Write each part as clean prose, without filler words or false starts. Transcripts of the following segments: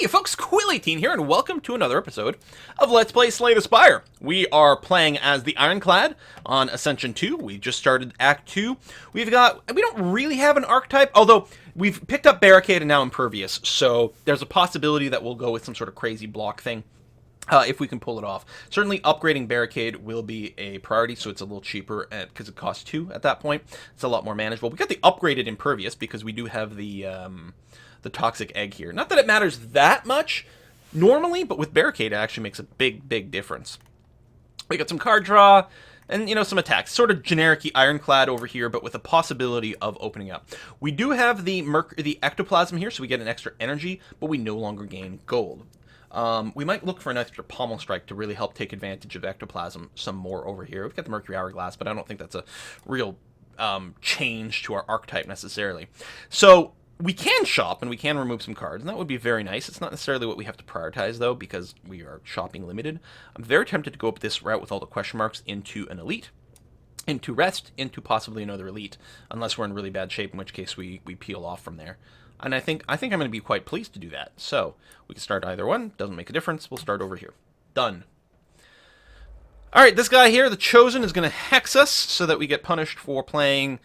Hey folks, Quill18 here, and welcome to another episode of Let's Play Slay the Spire. We are playing as the Ironclad on Ascension 2. We just started Act 2. We don't really have an archetype, although we've picked up Barricade and now Impervious, so there's a possibility that we'll go with some sort of crazy block thing. If we can pull it off. Certainly upgrading Barricade will be a priority, so it's a little cheaper because it costs 2 at that point. It's a lot more manageable. We got the upgraded Impervious because we do have the Toxic Egg here. Not that it matters that much normally, but with Barricade it actually makes a big difference. We got some card draw and, some attacks. Sort of generic Ironclad over here, but with a possibility of opening up. We do have the Ectoplasm here, so we get an extra energy, but we no longer gain gold. We might look for an extra Pommel Strike to really help take advantage of Ectoplasm some more over here. We've got the Mercury Hourglass, but I don't think that's a real change to our archetype necessarily. So we can shop, and we can remove some cards, and that would be very nice. It's not necessarily what we have to prioritize, though, because we are shopping limited. I'm very tempted to go up this route with all the question marks into an Elite, into Rest, into possibly another Elite, unless we're in really bad shape, in which case we peel off from there. And I think I'm going to be quite pleased to do that. So we can start either one. Doesn't make a difference. We'll start over here. Done. All right, this guy here, the Chosen, is going to hex us so that we get punished for playing,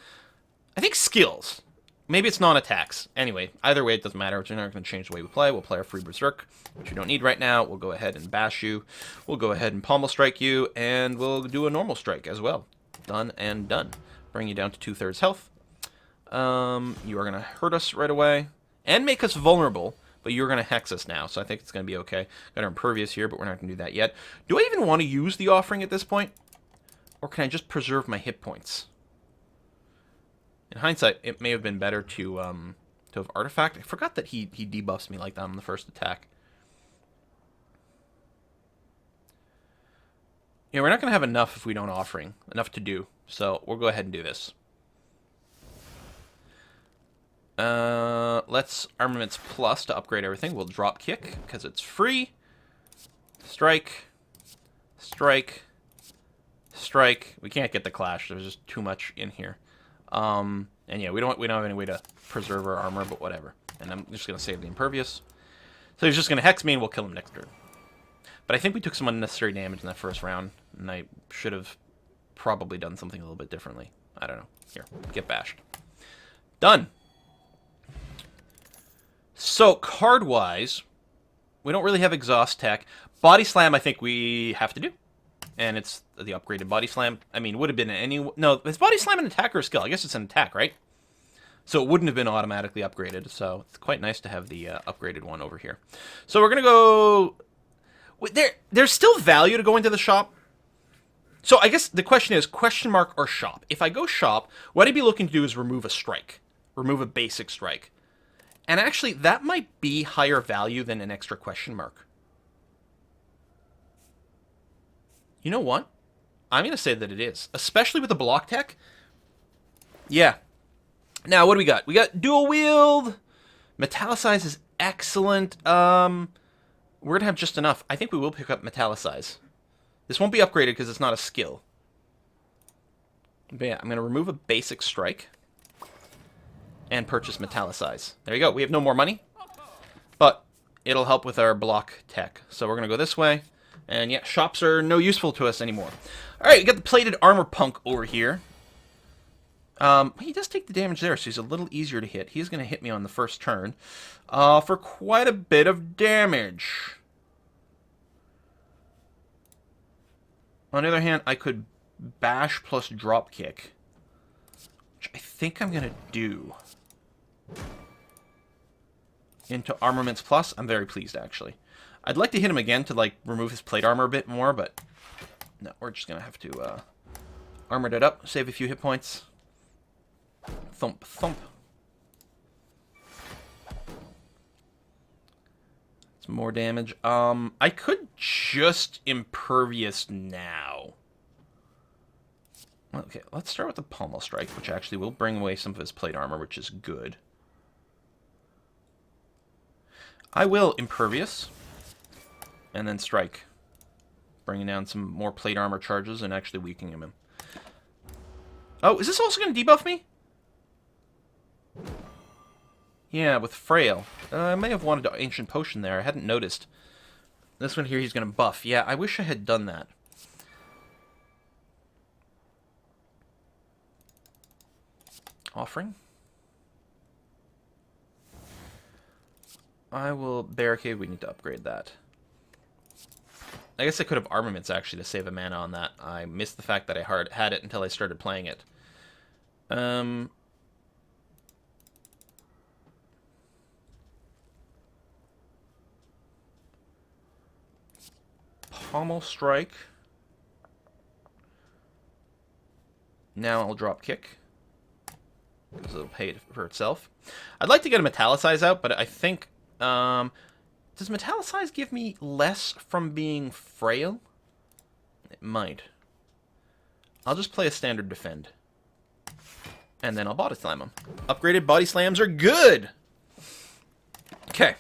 I think, skills. Maybe it's non-attacks. Anyway, either way, it doesn't matter. We're not going to change the way we play. We'll play our Free Berserk, which we don't need right now. We'll go ahead and bash you. We'll go ahead and Pommel Strike you, and we'll do a normal strike as well. Done and done. Bring you down to 2/3 health. You are going to hurt us right away and make us vulnerable, but you're going to hex us now, so I think it's going to be okay. Got our Impervious here, but we're not going to do that yet. Do I even want to use the Offering at this point? Or can I just preserve my hit points? In hindsight, it may have been better to have Artifact. I forgot that he debuffs me like that on the first attack. Yeah, we're not going to have enough if we don't Offering. Enough to do, so we'll go ahead and do this. Let's Armaments Plus to upgrade everything. We'll drop kick because it's free. Strike. Strike. Strike. We can't get the clash. There's just too much in here. And yeah, we don't have any way to preserve our armor, but whatever. And I'm just gonna save the Impervious. So he's just gonna hex me and we'll kill him next turn. But I think we took some unnecessary damage in that first round, and I should have probably done something a little bit differently. I don't know. Here, get bashed. Done. So, card-wise, we don't really have Exhaust Tech. Body Slam, I think we have to do. And it's the upgraded Body Slam. I mean, would have been any... No, is Body Slam an attack or a skill? I guess it's an attack, right? So it wouldn't have been automatically upgraded. So it's quite nice to have the upgraded one over here. So we're going to go... There's still value to going to the shop. So I guess the question is, question mark or shop? If I go shop, what I'd be looking to do is remove a strike. Remove a basic strike. And actually, that might be higher value than an extra question mark. You know what? I'm going to say that it is. Especially with the block tech. Yeah. Now, what do we got? We got dual wield. Metallicize is excellent. We're going to have just enough. I think we will pick up Metallicize. This won't be upgraded because it's not a skill. But yeah, I'm going to remove a basic strike. And purchase Metallicize. There you go. We have no more money. But it'll help with our block tech. So we're going to go this way. And yeah, shops are no useful to us anymore. Alright, we got the Plated Armor Punk over here. He does take the damage there, so he's a little easier to hit. He's going to hit me on the first turn. For quite a bit of damage. On the other hand, I could bash plus drop kick. Which I think I'm going to do. Into Armaments Plus. I'm very pleased, actually. I'd like to hit him again to, like, remove his plate armor a bit more, but no, we're just going to have to armor that up, save a few hit points. Thump, thump. Some more damage. I could just Impervious now. Okay, let's start with the Pommel Strike, which actually will bring away some of his plate armor, which is good. I will Impervious, and then Strike, bringing down some more plate armor charges and actually weakening him. Oh, is this also going to debuff me? Yeah, with Frail. I may have wanted an Ancient Potion there. I hadn't noticed. This one here, he's going to buff. Yeah, I wish I had done that. Offering. I will barricade. We need to upgrade that. I guess I could have armaments, actually, to save a mana on that. I missed the fact that I had it until I started playing it. Pommel Strike. Now I'll drop kick, because it'll pay for itself. I'd like to get a Metallicize out, but I think... does Metallicize give me less from being frail? It might. I'll just play a standard defend. And then I'll body slam them. Upgraded body slams are good! Okay.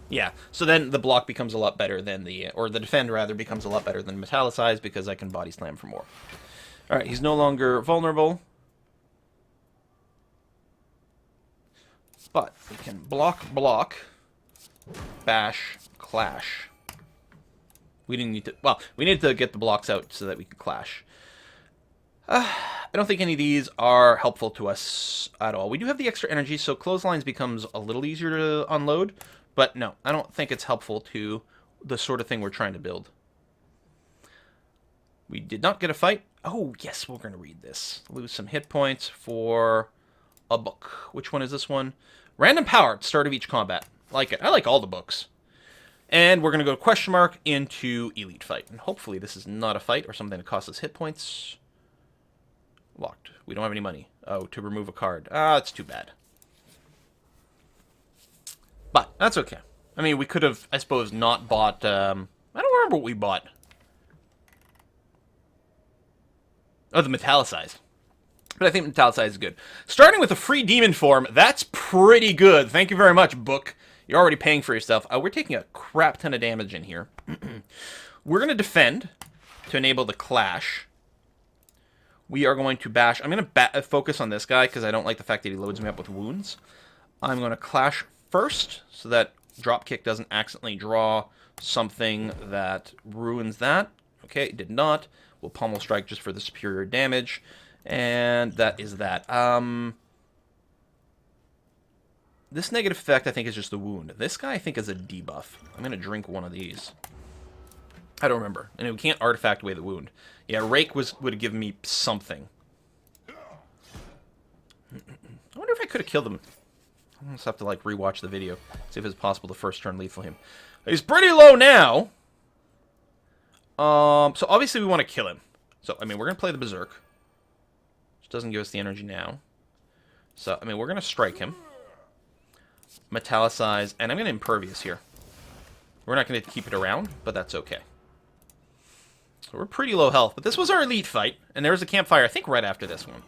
Yeah, so then the block becomes a lot better than the... Or the defend, rather, becomes a lot better than Metallicize because I can body slam for more. Alright, he's no longer vulnerable. But we can block, bash, clash. We didn't need to... Well, we need to get the blocks out so that we can clash. I don't think any of these are helpful to us at all. We do have the extra energy, so clotheslines becomes a little easier to unload. But no, I don't think it's helpful to the sort of thing we're trying to build. We did not get a fight. Oh, yes, we're going to read this. Lose some hit points for a book. Which one is this one? Random power at the start of each combat. Like it. I like all the books. And we're going to go question mark into elite fight. And hopefully this is not a fight or something that costs us hit points. Locked. We don't have any money. Oh, to remove a card. Ah, it's too bad. But that's okay. I mean, we could have, I suppose, not bought... I don't remember what we bought. Oh, the Metallicize. But I think Metallicize is good. Starting with a free demon form, that's pretty good. Thank you very much, book. You're already paying for yourself. We're taking a crap ton of damage in here. We're going to defend to enable the clash. We are going to bash. I'm going to focus on this guy because I don't like the fact that he loads me up with wounds. I'm going to clash first so that dropkick doesn't accidentally draw something that ruins that. Okay, it did not. We'll pommel strike just for the superior damage. And that is that. This negative effect, I think, is just the wound. This guy, I think, is a debuff. I'm going to drink one of these. I don't remember. And we can't artifact away the wound. Yeah, Rake would have given me something. I wonder if I could have killed him. I'll just have to, like, rewatch the video. See if it's possible to first turn lethal him. He's pretty low now. So obviously we want to kill him. So, I mean, we're going to play the Berserk. Which doesn't give us the energy now. So, I mean, we're going to strike him. Metallicize. And I'm going to Impervious here. We're not going to keep it around, but that's okay. So we're pretty low health. But this was our elite fight. And there was a campfire, I think, right after this one.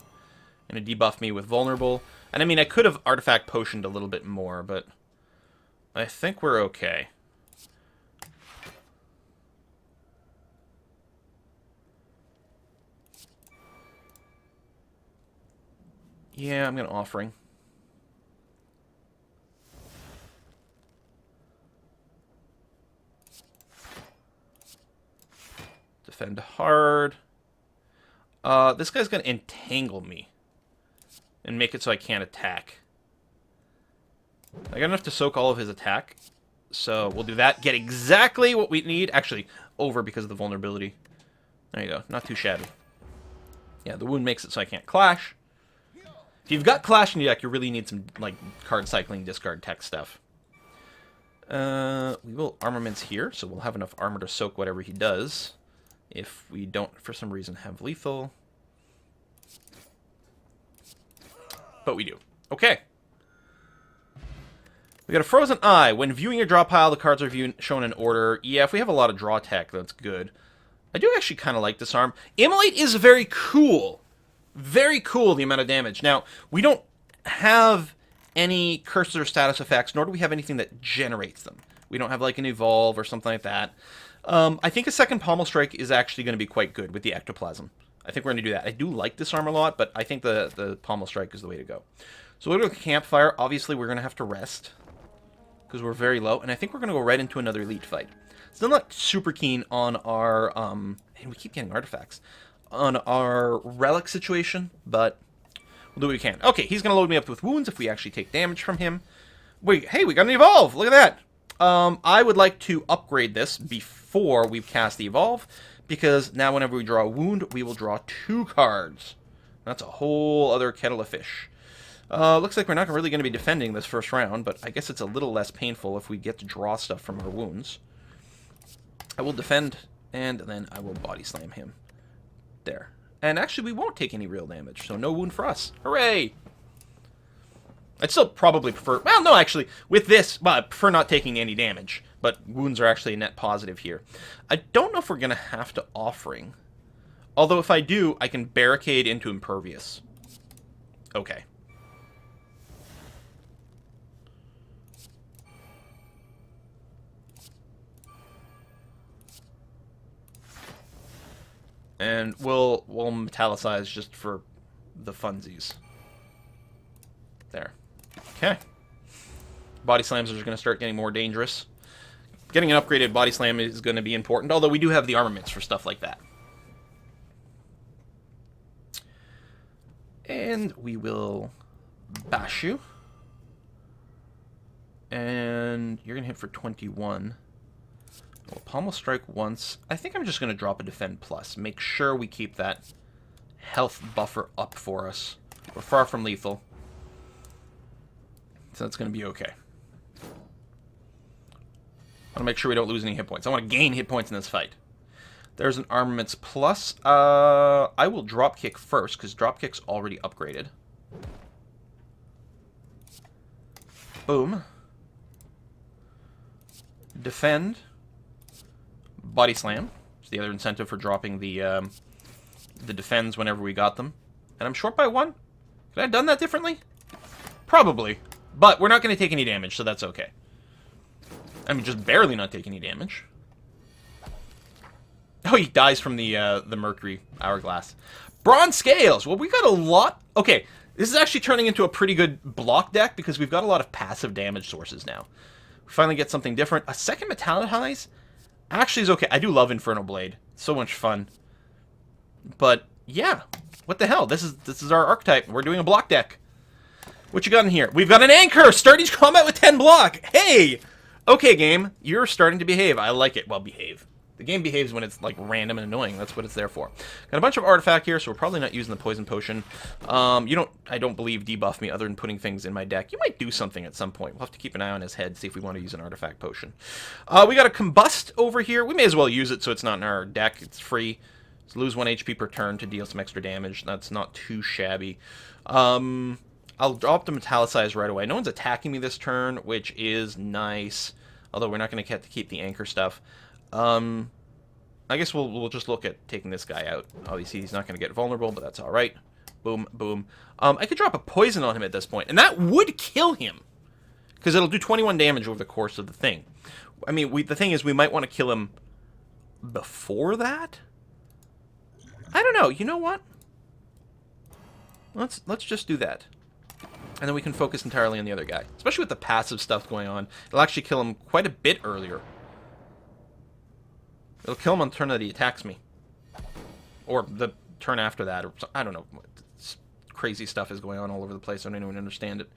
And it debuffed me with Vulnerable. And I mean, I could have Artifact Potioned a little bit more, but I think we're okay. Yeah, I'm going to Offering. Defend hard. This guy's going to entangle me. And make it so I can't attack. I got enough to soak all of his attack. So we'll do that. Get exactly what we need. Actually, over because of the vulnerability. There you go. Not too shabby. Yeah, the wound makes it so I can't clash. If you've got clash in your deck, you really need some like card cycling, discard tech stuff. We will armaments here, so we'll have enough armor to soak whatever he does. If we don't, for some reason, have lethal. But we do. Okay. We got a Frozen Eye. When viewing your draw pile, the cards are shown in order. Yeah, if we have a lot of draw tech, that's good. I do actually kind of like this arm. Immolate is very cool. Very cool, the amount of damage. Now, we don't have any curses or status effects, nor do we have anything that generates them. We don't have, like, an Evolve or something like that. I think a second Pommel Strike is actually going to be quite good with the Ectoplasm. I think we're going to do that. I do like this arm a lot, but I think the Pommel Strike is the way to go. So we'll go to the campfire. Obviously, we're going to have to rest because we're very low. And I think we're going to go right into another elite fight. Still not super keen on our... and we keep getting artifacts. On our relic situation, but we'll do what we can. Okay, he's going to load me up with wounds if we actually take damage from him. Wait, hey, we got an evolve! Look at that! I would like to upgrade this before we cast the evolve, because now whenever we draw a wound, we will draw 2 cards. That's a whole other kettle of fish. Looks like we're not really going to be defending this first round, but I guess it's a little less painful if we get to draw stuff from our wounds. I will defend, and then I will body slam him. There. And actually, we won't take any real damage, so no wound for us. Hooray! I'd still probably prefer... Well, no, actually, with this, well, I prefer not taking any damage, but wounds are actually a net positive here. I don't know if we're going to have to offering. Although if I do, I can barricade into impervious. Okay. And we'll metallicize just for the funsies. There. Okay. Body slams are going to start getting more dangerous. Getting an upgraded body slam is going to be important, although we do have the armaments for stuff like that. And we will bash you. And you're going to hit for 21. Well, pommel strike once. I think I'm just going to drop a defend plus. Make sure we keep that health buffer up for us. We're far from lethal. So that's going to be okay. I want to make sure we don't lose any hit points. I want to gain hit points in this fight. There's an armaments plus. I will drop kick first, because drop kick's already upgraded. Boom. Defend. Body slam. It's the other incentive for dropping the defends whenever we got them. And I'm short by 1. Could I have done that differently? Probably. But we're not going to take any damage, so that's okay. I mean, just barely not take any damage. Oh, he dies from the Mercury Hourglass. Bronze Scales! Well, we got a lot... Okay, this is actually turning into a pretty good block deck, because we've got a lot of passive damage sources now. We finally get something different. A second Metallicize actually is okay. I do love Inferno Blade. So much fun. But, yeah. What the hell? This is our archetype. We're doing a block deck. What you got in here? We've got an Anchor! Start each combat with 10 block! Hey! Okay, game. You're starting to behave. I like it. Well, behave. The game behaves when it's, like, random and annoying. That's what it's there for. Got a bunch of artifact here, so we're probably not using the Poison Potion. I don't believe debuff me other than putting things in my deck. You might do something at some point. We'll have to keep an eye on his head, see if we want to use an artifact potion. We got a Combust over here. We may as well use it so it's not in our deck. It's free. So lose 1 HP per turn to deal some extra damage. That's not too shabby. I'll drop the Metallicize right away. No one's attacking me this turn, which is nice. Although we're not going to get to keep the Anchor stuff. I guess we'll just look at taking this guy out. Obviously, he's not going to get vulnerable, but that's all right. Boom, boom. I could drop a poison on him at this point, and that would kill him. Because it'll do 21 damage over the course of the thing. I mean, the thing is, we might want to kill him before that? I don't know. You know what? Let's just do that. And then we can focus entirely on the other guy. Especially with the passive stuff going on. It'll actually kill him quite a bit earlier. It'll kill him on the turn that he attacks me. Or the turn after that. Or I don't know. Crazy stuff is going on all over the place. I don't even understand it.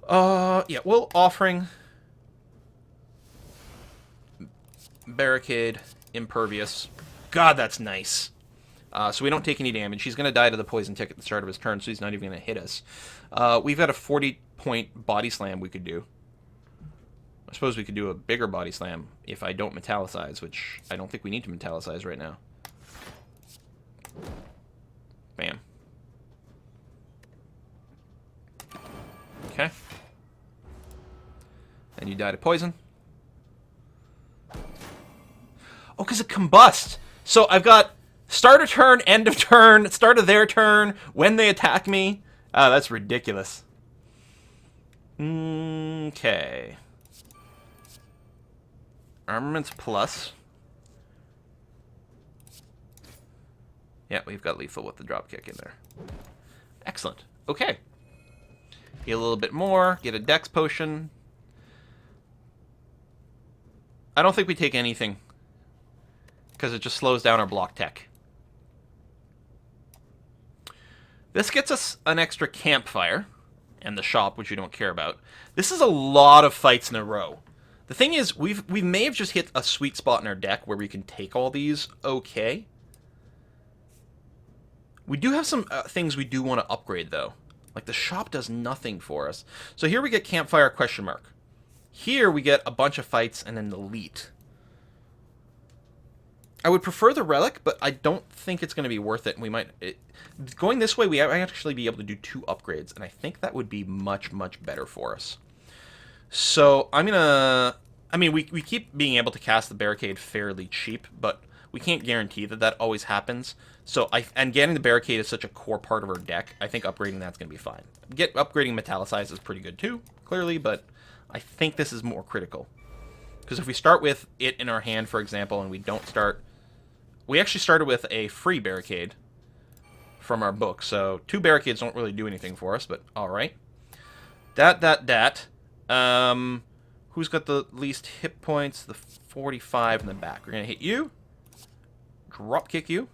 Yeah, well, offering. Barricade. Impervious. God, that's nice. So we don't take any damage. He's going to die to the poison tick at the start of his turn, so he's not even going to hit us. We've got a 40-point body slam we could do. I suppose we could do a bigger body slam if I don't metallicize, which I don't think we need to metallicize right now. Bam. Okay. And you die to poison. Oh, because it combusts. So I've got start of turn, end of turn, start of their turn, when they attack me. That's ridiculous. Okay. Armaments plus. Yeah, we've got lethal with the dropkick in there. Excellent. Okay. Get a little bit more. Get a dex potion. I don't think we take anything, because it just slows down our block tech. This gets us an extra campfire, and the shop, which we don't care about. This is a lot of fights in a row. The thing is, we may have just hit a sweet spot in our deck where we can take all these okay. We do have some things we do want to upgrade, though. Like, the shop does nothing for us. So here we get campfire question mark. Here we get a bunch of fights and an elite. I would prefer the relic, but I don't think it's going to be worth it. We might... going this way, we might actually be able to do 2 upgrades, and I think that would be much, much better for us. So I'm going to... I mean, we keep being able to cast the barricade fairly cheap, but we can't guarantee that that always happens. So and getting the barricade is such a core part of our deck, I think upgrading that's going to be fine. Upgrading Metallicize is pretty good too, clearly, but I think this is more critical. Because if we start with it in our hand, for example, and we don't start... We actually started with a free barricade from our book, so 2 barricades don't really do anything for us, but alright. Who's got the least hit points? The 45 in the back. We're going to hit you. Drop kick you.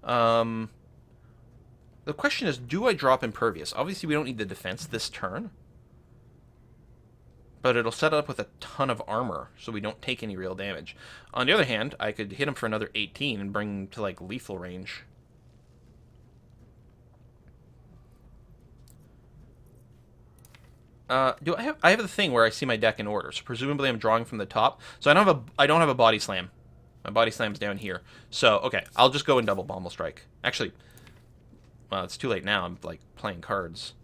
The question is, do I drop Impervious? Obviously, we don't need the defense this turn. But it'll set up with a ton of armor, so we don't take any real damage. On the other hand, I could hit him for another 18 and bring him to, like, lethal range. I have the thing where I see my deck in order, so presumably I'm drawing from the top. So I don't have a body slam. My body slam's down here. So, okay, I'll just go and double Pommel Strike. Actually, well, it's too late now. I'm, like, playing cards.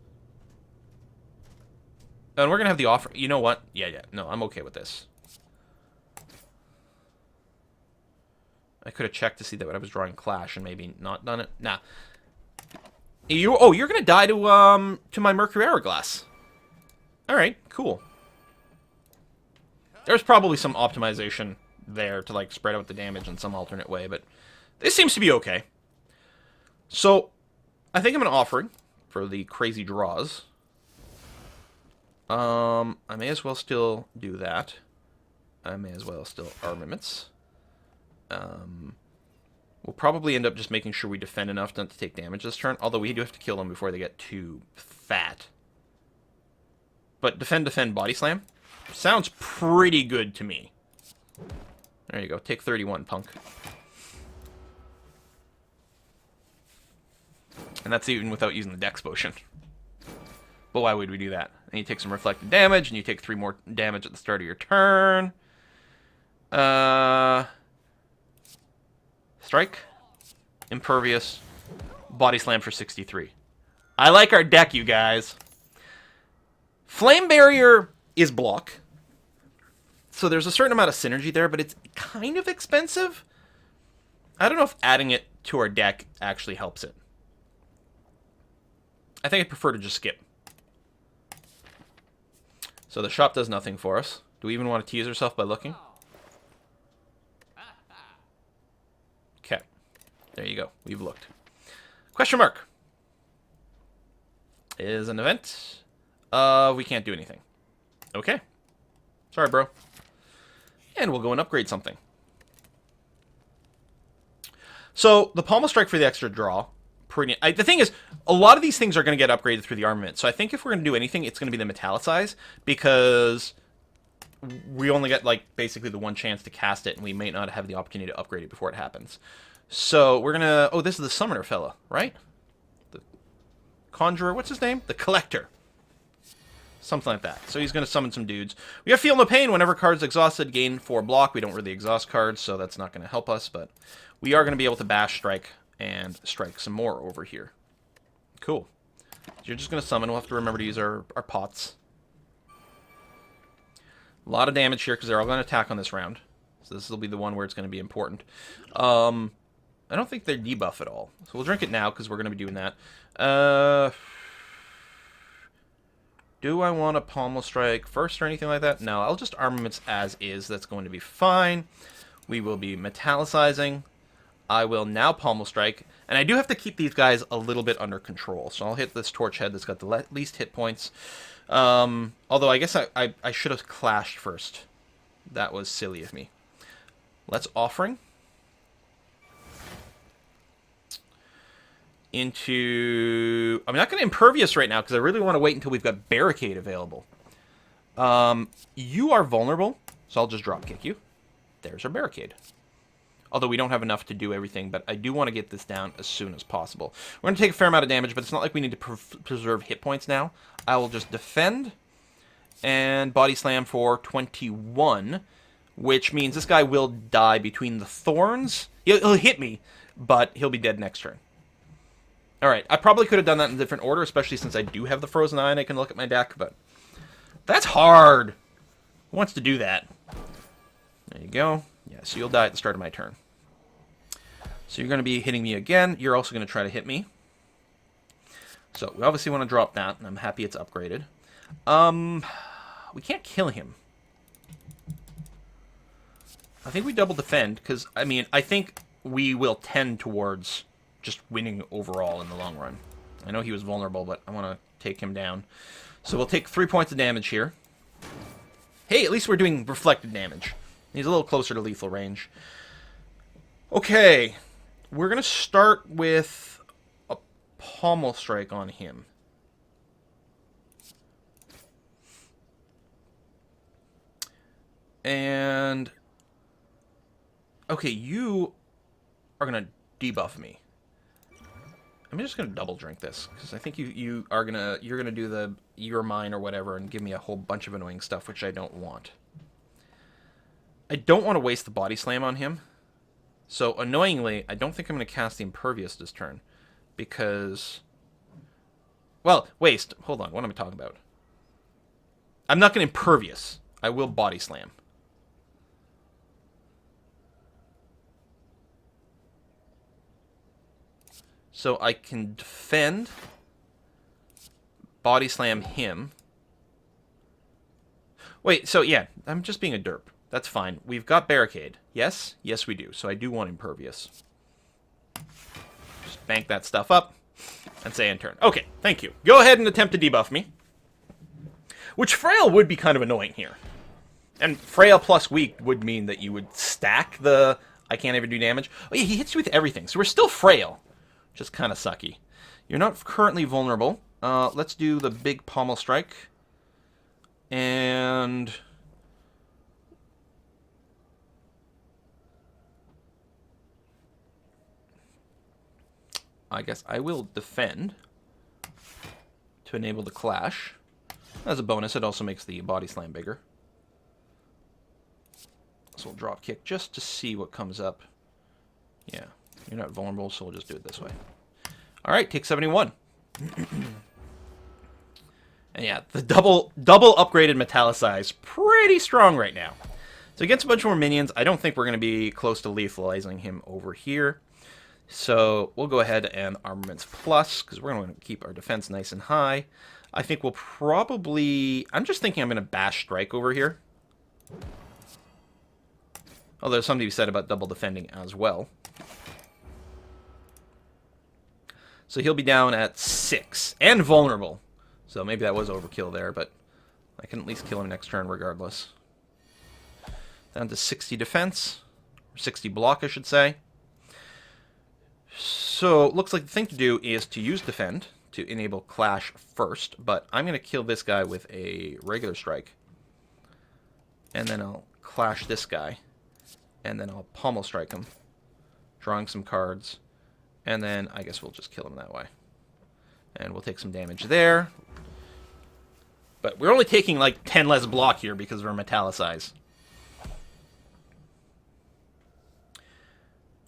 And we're going to have the offer. You know what? Yeah. No, I'm okay with this. I could have checked to see that I was drawing Clash and maybe not done it. Nah. You're going to die to my Mercury Hourglass. Alright, cool. There's probably some optimization there to, like, spread out the damage in some alternate way, but this seems to be okay. So, I think I'm going to offering for the crazy draws. I may as well still do that. I may as well still armaments. We'll probably end up just making sure we defend enough not to take damage this turn, although we do have to kill them before they get too fat. But defend, body slam. Sounds pretty good to me. There you go. Take 31, punk. And that's even without using the Dex Potion. But why would we do that? And you take some reflected damage, and you take 3 more damage at the start of your turn. Strike. Impervious. Body slam for 63. I like our deck, you guys. Flame Barrier is block. So there's a certain amount of synergy there, but it's kind of expensive. I don't know if adding it to our deck actually helps it. I think I'd prefer to just skip. So the shop does nothing for us. Do we even want to tease ourselves by looking? Okay. There you go. We've looked. Question mark. Is an event. We can't do anything. Okay. Sorry, bro. And we'll go and upgrade something. So, the Pommel Strike for the extra draw. The thing is, a lot of these things are going to get upgraded through the armament. So I think if we're going to do anything, it's going to be the Metallicize. Because we only get, like, basically the one chance to cast it. And we may not have the opportunity to upgrade it before it happens. So, we're going to... Oh, this is the Summoner fella, right? The Conjurer, what's his name? The Collector. Something like that. So he's going to summon some dudes. We have Feel No Pain. Whenever cards exhausted, gain 4 block. We don't really exhaust cards, so that's not going to help us. But we are going to be able to bash strike and strike some more over here. Cool. So you're just going to summon. We'll have to remember to use our pots. A lot of damage here because they're all going to attack on this round. So this will be the one where it's going to be important. I don't think they're debuff at all. So we'll drink it now because we're going to be doing that. Do I want to Pommel Strike first or anything like that? No, I'll just Armaments as is. That's going to be fine. We will be Metallicizing. I will now Pommel Strike. And I do have to keep these guys a little bit under control. So I'll hit this torch head that's got the least hit points. Although I guess I should have clashed first. That was silly of me. Let's offering. Into... I'm not going to impervious right now because I really want to wait until we've got barricade available. You are vulnerable, so I'll just drop kick you. There's our barricade. Although we don't have enough to do everything, but I do want to get this down as soon as possible. We're going to take a fair amount of damage, but it's not like we need to preserve hit points now. I will just defend and body slam for 21, which means this guy will die between the thorns. He'll hit me, but he'll be dead next turn. Alright, I probably could have done that in a different order, especially since I do have the Frozen Eye and I can look at my deck, but that's hard. Who wants to do that? There you go. Yeah, so you'll die at the start of my turn. So you're going to be hitting me again. You're also going to try to hit me. So we obviously want to drop that, and I'm happy it's upgraded. We can't kill him. I think we double defend, because, I mean, I think we will tend towards just winning overall in the long run. I know he was vulnerable, but I want to take him down. So we'll take 3 points of damage here. Hey, at least we're doing reflected damage. He's a little closer to lethal range. Okay, we're going to start with a pommel strike on him. And... okay, you are going to debuff me. I'm just gonna double drink this because I think you're gonna do the you're mine or whatever and give me a whole bunch of annoying stuff which I don't want. I don't want to waste the body slam on him, so annoyingly I don't think I'm gonna cast the impervious this turn because, well, waste. Hold on, what am I talking about? I'm not gonna impervious. I will body slam. So I can defend, body slam him. Wait, so yeah, I'm just being a derp. That's fine. We've got barricade. Yes? Yes, we do. So I do want impervious. Just bank that stuff up and say end turn. Okay, thank you. Go ahead and attempt to debuff me. Which frail would be kind of annoying here. And frail plus weak would mean that you would stack the I can't even do damage. Oh yeah, he hits you with everything. So we're still frail. Just kind of sucky. You're not currently vulnerable. Let's do the big pommel strike. And... I guess I will defend to enable the clash. As a bonus, it also makes the body slam bigger. So we'll drop kick just to see what comes up. Yeah. You're not vulnerable, so we'll just do it this way. Alright, take 71. And yeah, the double upgraded metallicize, pretty strong right now. So against a bunch more minions, I don't think we're going to be close to lethalizing him over here. So we'll go ahead and Armaments Plus, because we're going to keep our defense nice and high. I think we'll probably... I'm just thinking I'm going to Bash Strike over here. Although there's something to be said about double defending as well. So he'll be down at 6, and vulnerable. So maybe that was overkill there, but I can at least kill him next turn regardless. Down to 60 defense, or 60 block I should say. So looks like the thing to do is to use defend to enable clash first, but I'm going to kill this guy with a regular strike. And then I'll clash this guy, and then I'll pommel strike him, drawing some cards. And then I guess we'll just kill him that way. And we'll take some damage there. But we're only taking like 10 less block here because of our metallicize.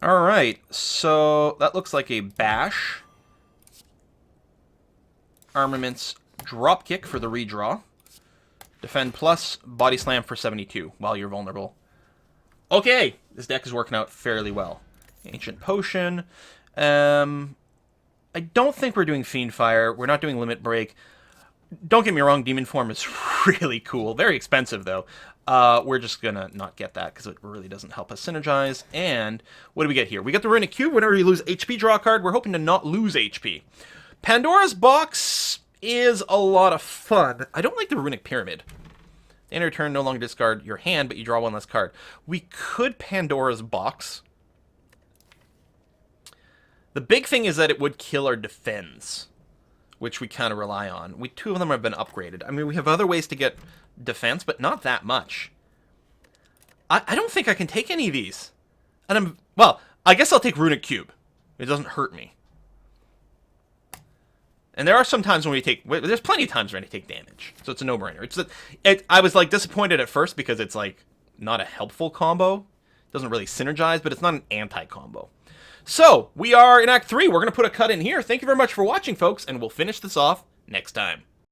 Alright, so that looks like a bash. Armaments dropkick for the redraw. Defend plus, body slam for 72 while you're vulnerable. Okay, this deck is working out fairly well. Ancient Potion. I don't think we're doing Fiend Fire. We're not doing Limit Break. Don't get me wrong, Demon Form is really cool. Very expensive, though. We're just gonna not get that because it really doesn't help us synergize. And what do we get here? We get the Runic Cube. Whenever you lose HP, draw a card. We're hoping to not lose HP. Pandora's Box is a lot of fun. I don't like the Runic Pyramid. End of your turn, no longer discard your hand, but you draw one less card. We could Pandora's Box. The big thing is that it would kill our defense, which we kind of rely on. Two of them have been upgraded. I mean, we have other ways to get defense, but not that much. I don't think I can take any of these. And well, I guess I'll take Runic Cube. It doesn't hurt me. And there are some times when there's plenty of times when I take damage. So it's a no-brainer. I was like disappointed at first because it's like not a helpful combo. It doesn't really synergize, but it's not an anti-combo. So we are in Act 3. We're going to put a cut in here. Thank you very much for watching, folks, and we'll finish this off next time.